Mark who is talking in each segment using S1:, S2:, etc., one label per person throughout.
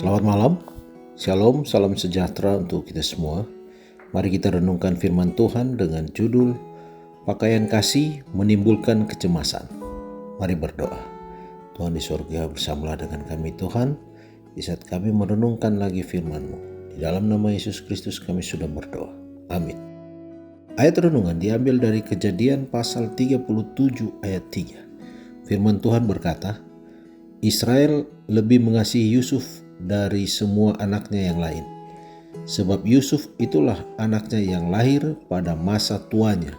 S1: Selamat malam, shalom, salam sejahtera untuk kita semua. Mari kita renungkan firman Tuhan dengan judul Pakaian Kasih Menimbulkan Kecemasan. Mari berdoa. Tuhan di surga, bersamalah dengan kami Tuhan, di saat kami merenungkan lagi firman-Mu. Di dalam nama Yesus Kristus kami sudah berdoa. Amin. Ayat renungan diambil dari Kejadian pasal 37 ayat 3. Firman Tuhan berkata, Israel lebih mengasihi Yusuf dari semua anaknya yang lain, sebab Yusuf itulah anaknya yang lahir pada masa tuanya,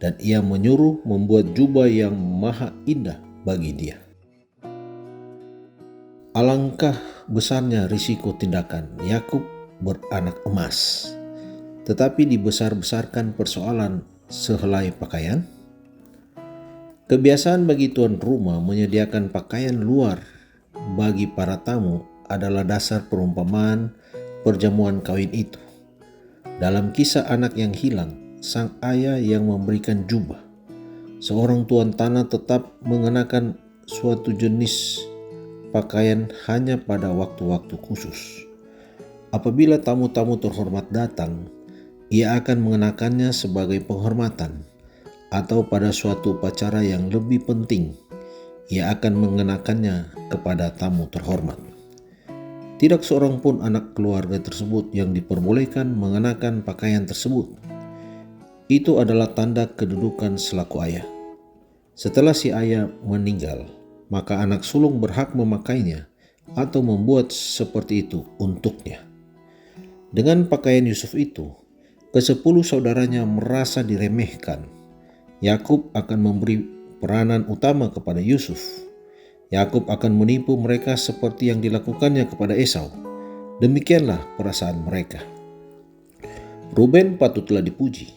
S1: dan ia menyuruh membuat jubah yang maha indah bagi dia. Alangkah besarnya risiko tindakan Yakub beranak emas, tetapi dibesar-besarkan persoalan sehelai pakaian. Kebiasaan bagi tuan rumah menyediakan pakaian luar bagi para tamu adalah dasar perumpamaan perjamuan kawin itu. Dalam kisah anak yang hilang, sang ayah yang memberikan jubah, seorang tuan tanah tetap mengenakan suatu jenis pakaian hanya pada waktu-waktu khusus. Apabila tamu-tamu terhormat datang, ia akan mengenakannya sebagai penghormatan, atau pada suatu upacara yang lebih penting, ia akan mengenakannya kepada tamu terhormat. Tidak seorang pun anak keluarga tersebut yang diperbolehkan mengenakan pakaian tersebut. Itu adalah tanda kedudukan selaku ayah. Setelah si ayah meninggal, maka anak sulung berhak memakainya atau membuat seperti itu untuknya. Dengan pakaian Yusuf itu, ke-10 saudaranya merasa diremehkan. Yakub akan memberi peranan utama kepada Yusuf. Yakub akan menipu mereka seperti yang dilakukannya kepada Esau. Demikianlah perasaan mereka. Ruben patutlah dipuji.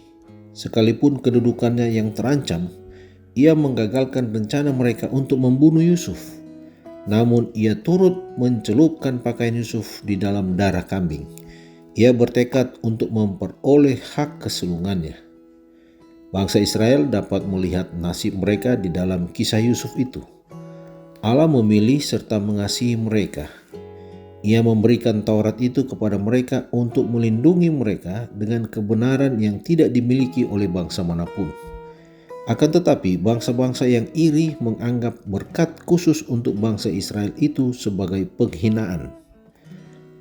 S1: Sekalipun kedudukannya yang terancam, ia menggagalkan rencana mereka untuk membunuh Yusuf. Namun ia turut mencelupkan pakaian Yusuf di dalam darah kambing. Ia bertekad untuk memperoleh hak kesulungannya. Bangsa Israel dapat melihat nasib mereka di dalam kisah Yusuf itu. Allah memilih serta mengasihi mereka. Ia memberikan Taurat itu kepada mereka untuk melindungi mereka dengan kebenaran yang tidak dimiliki oleh bangsa manapun. Akan tetapi bangsa-bangsa yang iri menganggap berkat khusus untuk bangsa Israel itu sebagai penghinaan.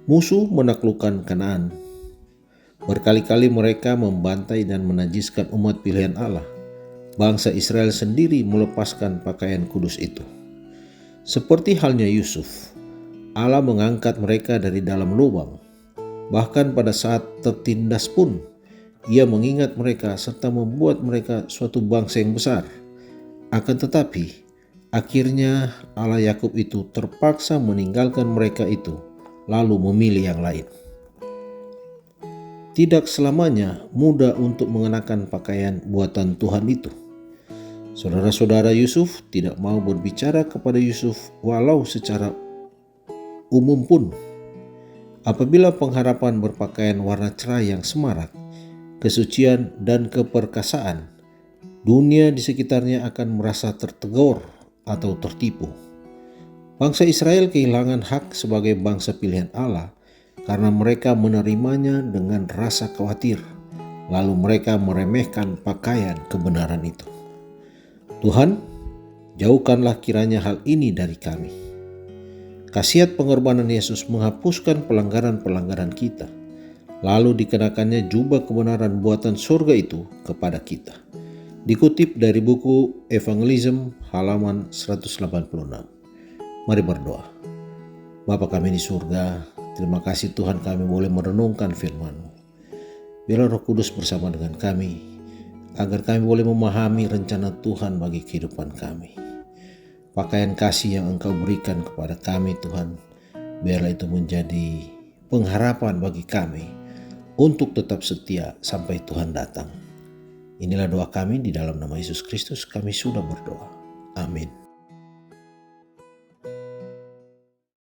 S1: Musuh menaklukkan Kanaan. Berkali-kali mereka membantai dan menajiskan umat pilihan Allah. Bangsa Israel sendiri melepaskan pakaian kudus itu. Seperti halnya Yusuf, Allah mengangkat mereka dari dalam lubang. Bahkan pada saat tertindas pun, Ia mengingat mereka serta membuat mereka suatu bangsa yang besar. Akan tetapi, akhirnya Allah Yakub itu terpaksa meninggalkan mereka itu, lalu memilih yang lain. Tidak selamanya mudah untuk mengenakan pakaian buatan Tuhan itu. Saudara-saudara Yusuf tidak mau berbicara kepada Yusuf walau secara umum pun. Apabila pengharapan berpakaian warna cerah yang semarak, kesucian dan keperkasaan, dunia di sekitarnya akan merasa tertegur atau tertipu. Bangsa Israel kehilangan hak sebagai bangsa pilihan Allah karena mereka menerimanya dengan rasa khawatir, lalu mereka meremehkan pakaian kebenaran itu. Tuhan, jauhkanlah kiranya hal ini dari kami. Khasiat pengorbanan Yesus menghapuskan pelanggaran-pelanggaran kita, lalu dikenakannya jubah kebenaran buatan surga itu kepada kita. Dikutip dari buku Evangelism halaman 186. Mari berdoa. Bapa kami di surga, terima kasih Tuhan kami boleh merenungkan firman-Mu. Biarlah Roh Kudus bersama dengan kami, agar kami boleh memahami rencana Tuhan bagi kehidupan kami. Pakaian kasih yang Engkau berikan kepada kami Tuhan, biarlah itu menjadi pengharapan bagi kami untuk tetap setia sampai Tuhan datang. Inilah doa kami di dalam nama Yesus Kristus kami sudah berdoa. Amin.